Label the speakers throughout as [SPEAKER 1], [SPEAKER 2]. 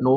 [SPEAKER 1] 9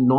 [SPEAKER 1] 9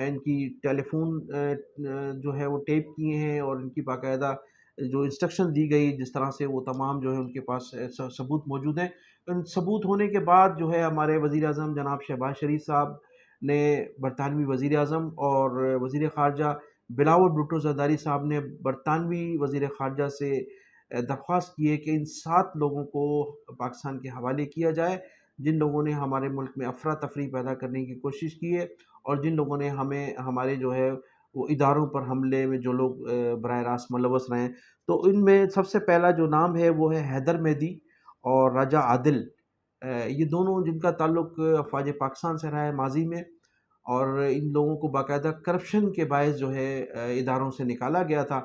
[SPEAKER 1] ان کی ٹیلی فون جو ہے وہ ٹیپ کیے ہیں، اور ان کی باقاعدہ جو انسٹرکشن دی گئی، جس طرح سے وہ تمام جو ہے ان کے پاس ثبوت موجود ہیں۔ ان ثبوت ہونے کے بعد جو ہے ہمارے وزیر اعظم جناب شہباز شریف صاحب نے برطانوی وزیر اعظم اور وزیر خارجہ بلاول بھٹو زرداری صاحب نے برطانوی وزیر خارجہ سے درخواست کی ہے کہ ان 7 لوگوں کو پاکستان کے حوالے کیا جائے، جن لوگوں نے ہمارے ملک میں افراتفری پیدا کرنے کی کوشش کی ہے، اور جن لوگوں نے ہمارے جو ہے وہ اداروں پر حملے میں جو لوگ براہ راست ملوث رہے ہیں۔ تو ان میں سب سے پہلا جو نام ہے وہ ہے حیدر مہدی اور راجہ عادل۔ یہ دونوں جن کا تعلق افواج پاکستان سے رہا ہے ماضی میں، اور ان لوگوں کو باقاعدہ کرپشن کے باعث جو ہے اداروں سے نکالا گیا تھا۔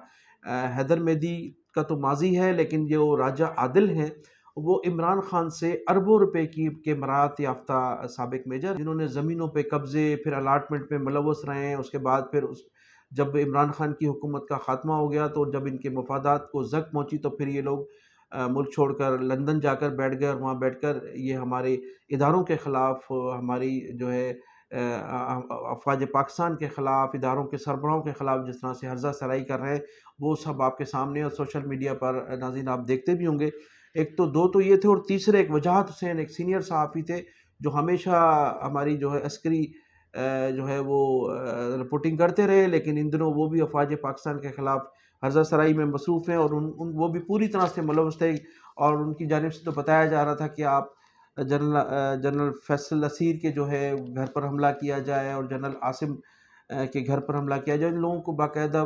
[SPEAKER 1] حیدر مہدی کا تو ماضی ہے، لیکن جو راجہ عادل ہیں وہ عمران خان سے اربوں روپے کے مراعات یافتہ سابق میجر، جنہوں نے زمینوں پہ قبضے، پھر الاٹمنٹ پہ ملوث رہے ہیں۔ اس کے بعد پھر جب عمران خان کی حکومت کا خاتمہ ہو گیا، تو جب ان کے مفادات کو زک پہنچی، تو پھر یہ لوگ ملک چھوڑ کر لندن جا کر بیٹھ گئے، اور وہاں بیٹھ کر یہ ہمارے اداروں کے خلاف، ہماری جو ہے افواج پاکستان کے خلاف، اداروں کے سربراہوں کے خلاف جس طرح سے ہرزہ سرائی کر رہے ہیں، وہ سب آپ کے سامنے اور سوشل میڈیا پر ناظرین آپ دیکھتے بھی ہوں گے۔ ایک تو دو تو یہ تھے، اور تیسرے ایک وجاہت حسین، ایک سینئر صحافی تھے جو ہمیشہ ہماری جو ہے عسکری جو ہے وہ رپورٹنگ کرتے رہے، لیکن ان دنوں وہ بھی افواج پاکستان کے خلاف ہرزہ سرائی میں مصروف ہیں، اور وہ بھی پوری طرح سے ملوث تھے، اور ان کی جانب سے تو بتایا جا رہا تھا کہ آپ جنرل فیصل نصیر کے جو ہے گھر پر حملہ کیا جائے، اور جنرل عاصم کے گھر پر حملہ کیا جائے۔ ان لوگوں کو باقاعدہ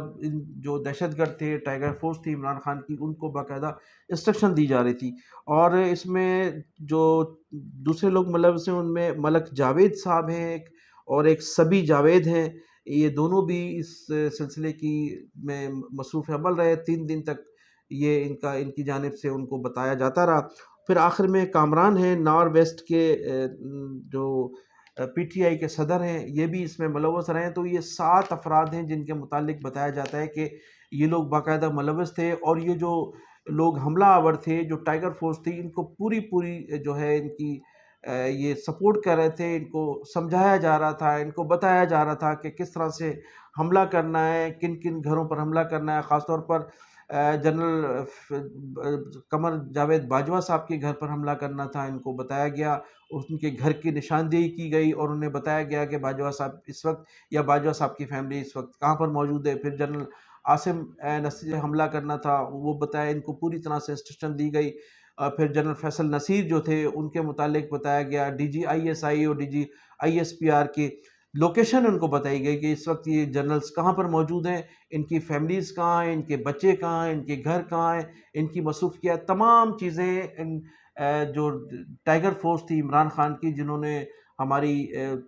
[SPEAKER 1] جو دہشت گرد تھے، ٹائیگر فورس تھی عمران خان کی، ان کو باقاعدہ انسٹرکشن دی جا رہی تھی۔ اور اس میں جو دوسرے لوگ ملوث ہیں، ان میں ملک جاوید صاحب ہیں ایک، اور ایک سبی جاوید ہیں۔ یہ دونوں بھی اس سلسلے میں مصروف عمل رہے۔ 3 دن تک یہ ان کی جانب سے ان کو بتایا جاتا رہا۔ پھر آخر میں کامران ہیں نار ویسٹ کے جو پی ٹی آئی کے صدر ہیں، یہ بھی اس میں ملوث رہے ہیں۔ تو یہ 7 افراد ہیں جن کے متعلق بتایا جاتا ہے کہ یہ لوگ باقاعدہ ملوث تھے، اور یہ جو لوگ حملہ آور تھے، جو ٹائیگر فورس تھی، ان کو پوری جو ہے ان کی یہ سپورٹ کر رہے تھے، ان کو سمجھایا جا رہا تھا، ان کو بتایا جا رہا تھا کہ کس طرح سے حملہ کرنا ہے، کن کن گھروں پر حملہ کرنا ہے۔ خاص طور پر جنرل قمر جاوید باجوہ صاحب کے گھر پر حملہ کرنا تھا، ان کو بتایا گیا، ان کے گھر کی نشاندہی کی گئی، اور انہیں بتایا گیا کہ باجوہ صاحب اس وقت، یا باجوہ صاحب کی فیملی اس وقت کہاں پر موجود ہے۔ پھر جنرل عاصم نصیر حملہ کرنا تھا، وہ بتایا، ان کو پوری طرح سے انسٹرکشن دی گئی۔ پھر جنرل فیصل نصیر جو تھے، ان کے متعلق بتایا گیا، D G I S I اور D G I S P R کی لوکیشن ان کو بتائی گئی کہ اس وقت یہ جنرلز کہاں پر موجود ہیں، ان کی فیملیز کہاں ہیں، ان کے بچے کہاں ہیں، ان کے گھر کہاں ہیں، ان کی مصروفیات، تمام چیزیں جو ٹائیگر فورس تھی عمران خان کی، جنہوں نے ہماری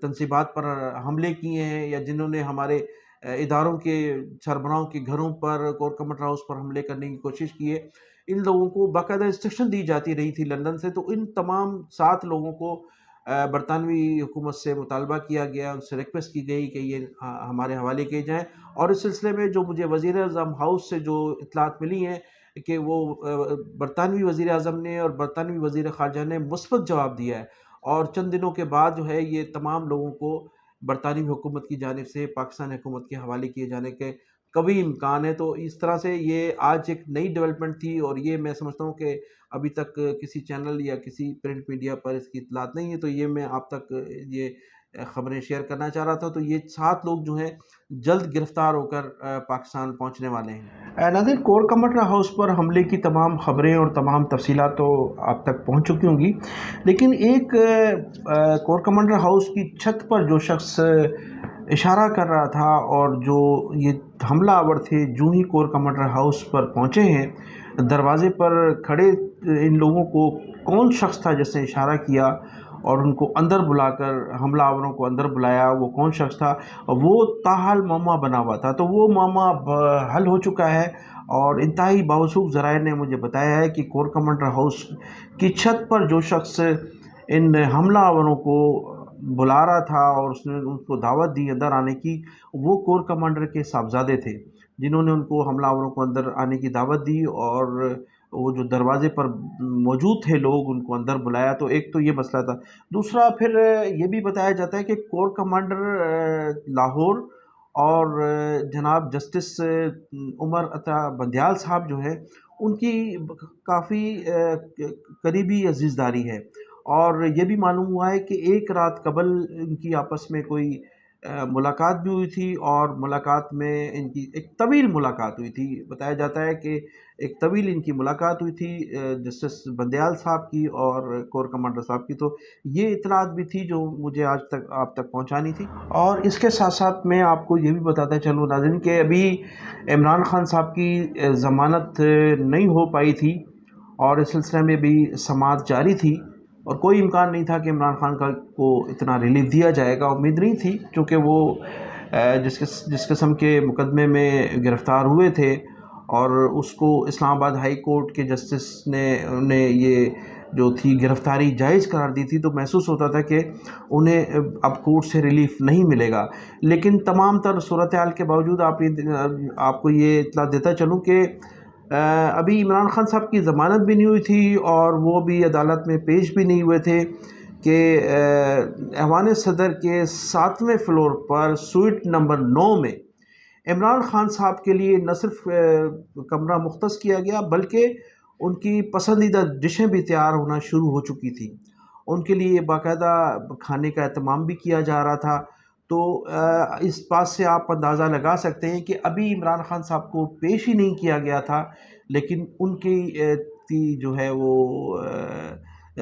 [SPEAKER 1] تنصیبات پر حملے کیے ہیں، یا جنہوں نے ہمارے اداروں کے سربراہوں کے گھروں پر، کور کمنڈر ہاؤس پر حملے کرنے کی کوشش کی ہے، ان لوگوں کو باقاعدہ انسٹرکشن دی جاتی رہی تھی لندن سے۔ تو ان تمام 7 لوگوں کو برطانوی حکومت سے مطالبہ کیا گیا، ان سے ریکویسٹ کی گئی کہ یہ ہمارے حوالے کیے جائیں۔ اور اس سلسلے میں جو مجھے وزیر اعظم ہاؤس سے جو اطلاعات ملی ہیں کہ وہ برطانوی وزیر اعظم نے اور برطانوی وزیر خارجہ نے مثبت جواب دیا ہے، اور چند دنوں کے بعد جو ہے یہ تمام لوگوں کو برطانوی حکومت کی جانب سے پاکستان حکومت کے حوالے کیے جانے کے قوی امکان ہے۔ تو اس طرح سے یہ آج ایک نئی ڈیولپمنٹ تھی، اور یہ میں سمجھتا ہوں کہ ابھی تک کسی چینل یا کسی پرنٹ میڈیا پر اس کی اطلاعات نہیں ہے، تو یہ میں آپ تک یہ خبریں شیئر کرنا چاہ رہا تھا۔ تو یہ 7 لوگ جو ہیں جلد گرفتار ہو کر پاکستان پہنچنے والے ہیں۔ ناظرین، کور کمنڈر ہاؤس پر حملے کی تمام خبریں اور تمام تفصیلات تو آپ تک پہنچ چکی ہوں گی، لیکن ایک کور کمنڈر ہاؤس کی چھت پر جو شخص اشارہ کر رہا تھا، اور جو یہ حملہ آور تھے، جو ہی کور کمانڈر ہاؤس پر پہنچے ہیں، دروازے پر کھڑے ان لوگوں کو کون شخص تھا جس نے اشارہ کیا اور ان کو اندر بلا کر، حملہ آوروں کو اندر بلایا، وہ کون شخص تھا؟ وہ تاحال معمہ بنا ہوا تھا۔ تو وہ معمہ حل ہو چکا ہے، اور انتہائی باوثوق ذرائع نے مجھے بتایا ہے کہ کور کمانڈر ہاؤس کی چھت پر جو شخص ان حملہ آوروں کو بلا رہا تھا اور اس نے ان کو دعوت دی اندر آنے کی، وہ کور کمانڈر کے صاحبزادے تھے، جنہوں نے ان کو حملہ آوروں کو اندر آنے کی دعوت دی، اور وہ جو دروازے پر موجود تھے لوگ ان کو اندر بلایا، تو ایک تو یہ مسئلہ تھا۔ دوسرا پھر یہ بھی بتایا جاتا ہے کہ کور کمانڈر لاہور اور جناب جسٹس عمر عطا بندیال صاحب جو ہیں ان کی کافی قریبی عزیزداری ہے، اور یہ بھی معلوم ہوا ہے کہ ایک رات قبل ان کی آپس میں کوئی ملاقات بھی ہوئی تھی، اور ملاقات میں ان کی ایک طویل ملاقات ہوئی تھی۔ بتایا جاتا ہے کہ ایک طویل ان کی ملاقات ہوئی تھی جسٹس بندیال صاحب کی اور کور کمانڈر صاحب کی، تو یہ اطلاعات بھی تھی جو مجھے آج تک آپ تک پہنچانی تھی۔ اور اس کے ساتھ ساتھ میں آپ کو یہ بھی بتاتا چلوں ناظرین کہ ابھی عمران خان صاحب کی ضمانت نہیں ہو پائی تھی، اور اس سلسلے میں بھی سماعت جاری تھی، اور کوئی امکان نہیں تھا کہ عمران خان کو اتنا ریلیف دیا جائے گا، امید نہیں تھی، چونکہ وہ جس قسم کے مقدمے میں گرفتار ہوئے تھے، اور اس کو اسلام آباد ہائی کورٹ کے جسٹس نے انہیں یہ جو تھی گرفتاری جائز قرار دی تھی، تو محسوس ہوتا تھا کہ انہیں اب کورٹ سے ریلیف نہیں ملے گا۔ لیکن تمام تر صورتحال کے باوجود آپ کو یہ اطلاع دیتا چلوں کہ ابھی عمران خان صاحب کی ضمانت بھی نہیں ہوئی تھی، اور وہ بھی عدالت میں پیش بھی نہیں ہوئے تھے کہ ایوان صدر کے 7ویں فلور پر سوئٹ نمبر 9 میں عمران خان صاحب کے لیے نہ صرف کمرہ مختص کیا گیا، بلکہ ان کی پسندیدہ ڈشیں بھی تیار ہونا شروع ہو چکی تھیں، ان کے لیے باقاعدہ کھانے کا اہتمام بھی کیا جا رہا تھا۔ تو اس بات سے آپ اندازہ لگا سکتے ہیں کہ ابھی عمران خان صاحب کو پیش ہی نہیں کیا گیا تھا، لیکن ان کی جو ہے وہ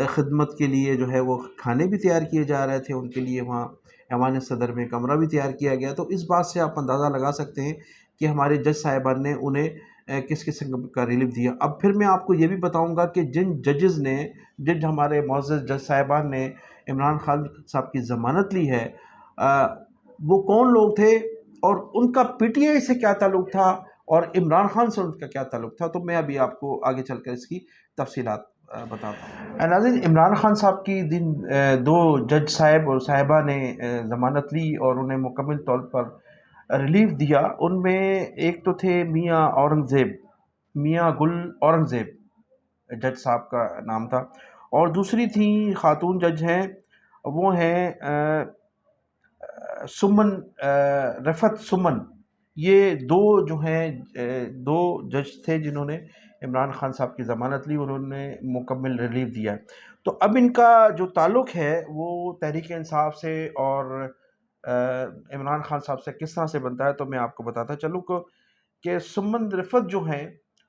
[SPEAKER 1] خدمت کے لیے جو ہے وہ کھانے بھی تیار کیے جا رہے تھے، ان کے لیے وہاں ایوان صدر میں کمرہ بھی تیار کیا گیا۔ تو اس بات سے آپ اندازہ لگا سکتے ہیں کہ ہمارے جج صاحبان نے انہیں کس قسم کا ریلیف دیا۔ اب پھر میں آپ کو یہ بھی بتاؤں گا کہ جج ہمارے معزز جج صاحبان نے عمران خان صاحب کی ضمانت لی ہے، وہ کون لوگ تھے، اور ان کا پی ٹی آئی سے کیا تعلق تھا، اور عمران خان سے ان کا کیا تعلق تھا، تو میں ابھی آپ کو آگے چل کر اس کی تفصیلات بتاتا ہوں۔ ناظرین، عمران خان صاحب کی دو جج صاحب اور صاحبہ نے ضمانت لی اور انہیں مکمل طور پر ریلیف دیا۔ ان میں ایک تو تھے میاں گل اورنگزیب جج صاحب کا نام تھا، اور دوسری تھیں خاتون جج ہیں، وہ ہیں رفعت سمن۔ یہ دو جو ہیں دو جج تھے جنہوں نے عمران خان صاحب کی ضمانت لی، انہوں نے مکمل ریلیف دیا۔ تو اب ان کا جو تعلق ہے وہ تحریک انصاف سے اور عمران خان صاحب سے کس طرح سے بنتا ہے، تو میں آپ کو بتاتا چلوں کہ سمن رفعت جو ہیں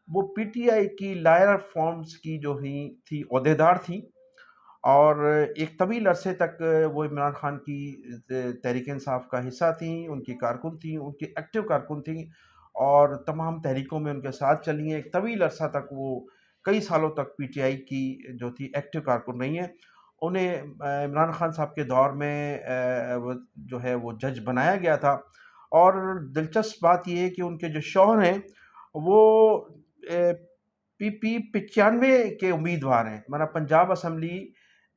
[SPEAKER 1] وہ پی ٹی آئی کی لائر فارمز کی جو تھی عہدیدار تھیں، اور ایک طویل عرصے تک وہ عمران خان کی تحریک انصاف کا حصہ تھیں، ان کی کارکن تھیں، ان کی ایکٹیو کارکن تھیں، اور تمام تحریکوں میں ان کے ساتھ چلی ہیں۔ ایک طویل عرصہ تک وہ کئی سالوں تک پی ٹی آئی کی جو تھی ایکٹیو کارکن رہی ہیں۔ انہیں عمران خان صاحب کے دور میں جو ہے وہ جج بنایا گیا تھا، اور دلچسپ بات یہ ہے کہ ان کے جو شوہر ہیں وہ پی 95 کے امیدوار ہیں، مطلب پنجاب اسمبلی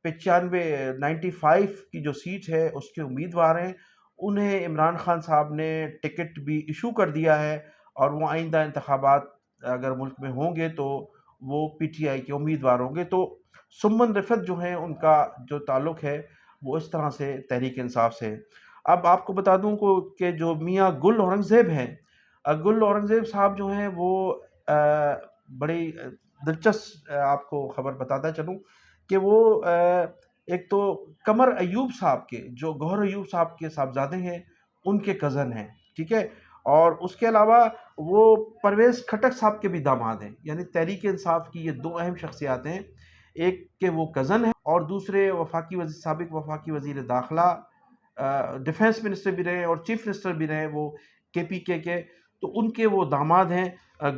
[SPEAKER 1] 95 کی جو سیٹ ہے اس کے امیدوار ہیں۔ انہیں عمران خان صاحب نے ٹکٹ بھی ایشو کر دیا ہے، اور وہ آئندہ انتخابات اگر ملک میں ہوں گے تو وہ پی ٹی آئی کے امیدوار ہوں گے۔ تو سمن رفعت جو ہیں ان کا جو تعلق ہے وہ اس طرح سے تحریک انصاف سے ہے۔ اب آپ کو بتا دوں کہ جو میاں گل اورنگزیب ہیں، گل اورنگزیب صاحب جو ہیں وہ بڑی دلچسپ آپ کو خبر بتاتا چلوں کہ وہ ایک تو قمر ایوب صاحب کے جو گوہر ایوب صاحب کے صاحبزادے ہیں ان کے کزن ہیں، ٹھیک ہے، اور اس کے علاوہ وہ پرویز کھٹک صاحب کے بھی داماد ہیں، یعنی تحریک انصاف کی یہ دو اہم شخصیات ہیں، ایک کہ وہ کزن ہیں اور دوسرے سابق وفاقی وزیر داخلہ، ڈیفنس منسٹر بھی رہے اور چیف منسٹر بھی رہے وہ کے پی کے، تو ان کے وہ داماد ہیں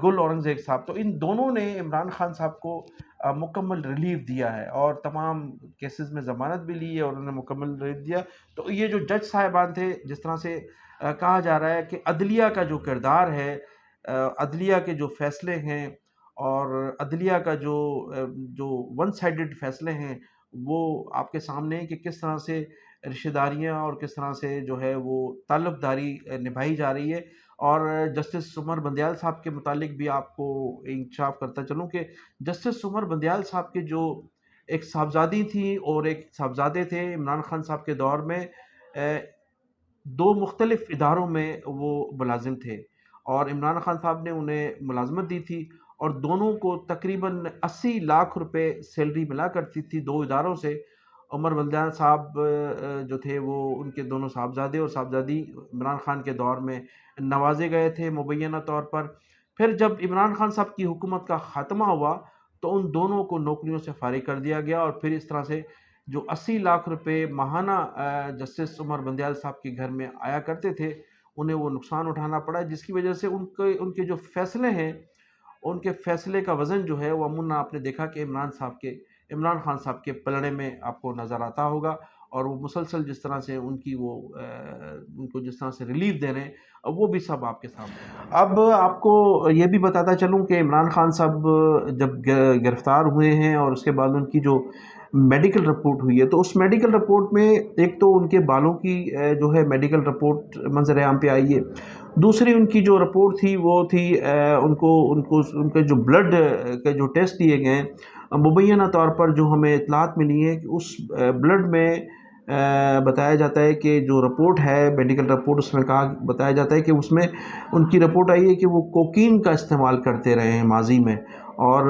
[SPEAKER 1] گل اورنگزیب صاحب۔ تو ان دونوں نے عمران خان صاحب کو مکمل ریلیف دیا ہے، اور تمام کیسز میں ضمانت بھی لی ہے اور انہوں نے مکمل ریلیف دیا۔ تو یہ جو جج صاحبان تھے، جس طرح سے کہا جا رہا ہے کہ عدلیہ کا جو کردار ہے، عدلیہ کے جو فیصلے ہیں اور عدلیہ کا جو ون سائیڈڈ فیصلے ہیں وہ آپ کے سامنے ہیں کہ کس طرح سے رشتہ داریاں اور کس طرح سے جو ہے وہ تعلق داری نبھائی جا رہی ہے، اور جسٹس عمر بندیال صاحب کے متعلق بھی آپ کو انکشاف کرتا چلوں کہ جسٹس عمر بندیال صاحب کے جو ایک صاحبزادی تھی اور ایک صاحبزادے تھے، عمران خان صاحب کے دور میں دو مختلف اداروں میں وہ ملازم تھے، اور عمران خان صاحب نے انہیں ملازمت دی تھی، اور دونوں کو تقریباً 80 لاکھ روپے سیلری ملا کرتی تھی دو اداروں سے۔ عمر بندیال صاحب جو تھے وہ ان کے دونوں صاحبزادے اور صاحبزادی عمران خان کے دور میں نوازے گئے تھے مبینہ طور پر۔ پھر جب عمران خان صاحب کی حکومت کا خاتمہ ہوا تو ان دونوں کو نوکریوں سے فارغ کر دیا گیا، اور پھر اس طرح سے جو 80 لاکھ روپے ماہانہ جسٹس عمر بندیال صاحب کے گھر میں آیا کرتے تھے انہیں وہ نقصان اٹھانا پڑا، جس کی وجہ سے ان کے جو فیصلے ہیں ان کے فیصلے کا وزن جو ہے وہ عموماً آپ نے دیکھا کہ عمران خان صاحب کے پلڑے میں آپ کو نظر آتا ہوگا، اور وہ مسلسل جس طرح سے ان کو جس طرح سے ریلیف دے رہے ہیں، اب وہ بھی سب آپ کے سامنے ہے۔ اب آپ کو یہ بھی بتاتا چلوں کہ عمران خان صاحب جب گرفتار ہوئے ہیں اور اس کے بعد ان کی جو میڈیکل رپورٹ ہوئی ہے، تو اس میڈیکل رپورٹ میں ایک تو ان کے بالوں کی جو ہے میڈیکل رپورٹ منظر عام پہ آئی ہے، دوسری ان کی جو رپورٹ تھی وہ تھی ان کے جو بلڈ کے جو ٹیسٹ دیے گئے ہیں، مبینہ طور پر جو ہمیں اطلاعات ملی ہے کہ اس بلڈ میں بتایا جاتا ہے کہ جو رپورٹ ہے میڈیکل رپورٹ، اس میں بتایا جاتا ہے کہ اس میں ان کی رپورٹ آئی ہے کہ وہ کوکین کا استعمال کرتے رہے ہیں ماضی میں، اور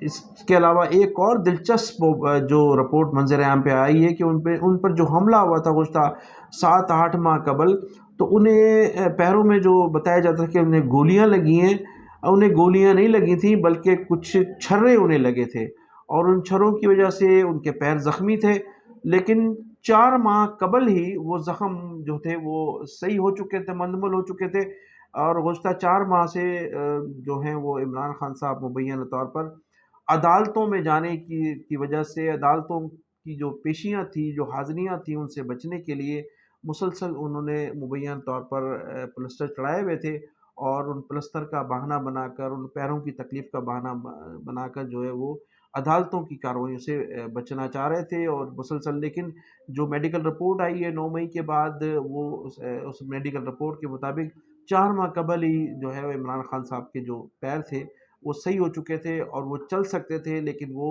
[SPEAKER 1] اس کے علاوہ ایک اور دلچسپ جو رپورٹ منظر عام پہ آئی ہے کہ ان پر جو حملہ ہوا تھا گزشتہ 7-8 ماہ قبل، تو انہیں پیروں میں جو بتایا جاتا ہے کہ انہیں گولیاں لگی ہیں، انہیں گولیاں نہیں لگی تھیں بلکہ کچھ چھرے انہیں لگے تھے، اور ان چھروں کی وجہ سے ان کے پیر زخمی تھے، لیکن 4 ماہ قبل ہی وہ زخم جو تھے وہ صحیح ہو چکے تھے، مندمل ہو چکے تھے، اور گزشتہ 4 ماہ سے جو ہیں وہ عمران خان صاحب مبینہ طور پر عدالتوں میں جانے کی وجہ سے، عدالتوں کی جو پیشیاں تھیں، جو حاضریاں تھیں، ان سے بچنے کے لیے مسلسل انہوں نے مبینہ طور پر پلسٹر چڑھائے ہوئے تھے، اور ان پلستر کا بہانہ بنا کر، ان پیروں کی تکلیف کا بہانہ بنا کر جو ہے وہ عدالتوں کی کارروائیوں سے بچنا چاہ رہے تھے، اور مسلسل لیکن جو میڈیکل رپورٹ آئی ہے 9 مئی کے بعد، وہ اس میڈیکل رپورٹ کے مطابق 4 ماہ قبل ہی جو ہے وہ عمران خان صاحب کے جو پیر تھے وہ صحیح ہو چکے تھے اور وہ چل سکتے تھے، لیکن وہ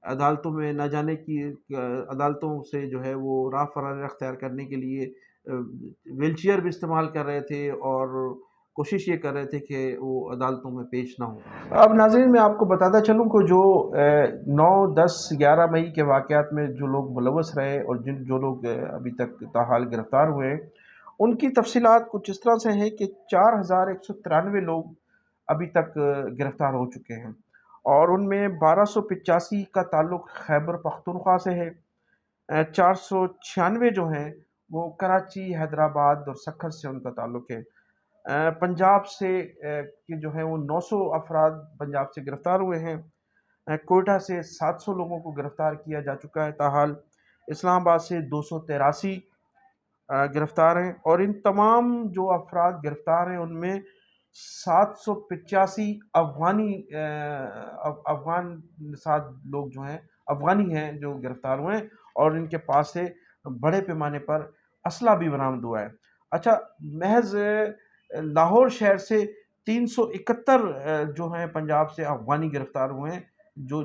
[SPEAKER 1] عدالتوں میں نہ جانے کی، عدالتوں سے جو ہے وہ راہ فرار اختیار کرنے کے لیے ویل چیئر بھی استعمال کر رہے تھے، اور کوشش یہ کر رہے تھے کہ وہ عدالتوں میں پیش نہ ہوں۔ اب ناظرین میں آپ کو بتاتا چلوں کہ جو 9، 10، 11 مئی کے واقعات میں جو لوگ ملوث رہے اور جو لوگ ابھی تک تاحال گرفتار ہوئے، ان کی تفصیلات کچھ اس طرح سے ہیں کہ 4193 لوگ ابھی تک گرفتار ہو چکے ہیں، اور ان میں 1285 کا تعلق خیبر پختونخوا سے ہے، 496 جو ہیں وہ کراچی، حیدرآباد اور سکھر سے ان کا تعلق ہے۔ پنجاب سے کہ جو ہے وہ 900 افراد پنجاب سے گرفتار ہوئے ہیں، کوئٹہ سے 700 لوگوں کو گرفتار کیا جا چکا ہے تاحال، اسلام آباد سے 283 گرفتار ہیں، اور ان تمام جو افراد گرفتار ہیں ان میں 785 افغان نژاد لوگ جو ہیں، افغانی ہیں جو گرفتار ہوئے ہیں، اور ان کے پاس سے بڑے پیمانے پر اسلحہ بھی برآمد ہوا ہے۔ اچھا، محض لاہور شہر سے 371 جو ہیں پنجاب سے افغانی گرفتار ہوئے ہیں،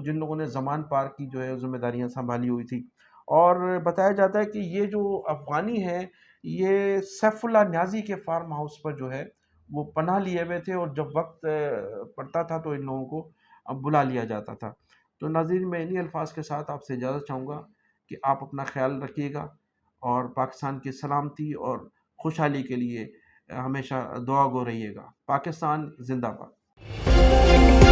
[SPEAKER 1] جن لوگوں نے زمان پار کی جو ہے ذمہ داریاں سنبھالی ہوئی تھی، اور بتایا جاتا ہے کہ یہ جو افغانی ہیں یہ سیف اللہ نیازی کے فارم ہاؤس پر جو ہے وہ پناہ لیے ہوئے تھے، اور جب وقت پڑتا تھا تو ان لوگوں کو بلا لیا جاتا تھا۔ تو ناظرین میں انہی الفاظ کے ساتھ آپ سے اجازت چاہوں گا کہ آپ اپنا خیال رکھیے گا، اور پاکستان کی سلامتی اور خوشحالی کے لیے ہمیشہ دعا گو رہیے گا۔ پاکستان زندہ باد۔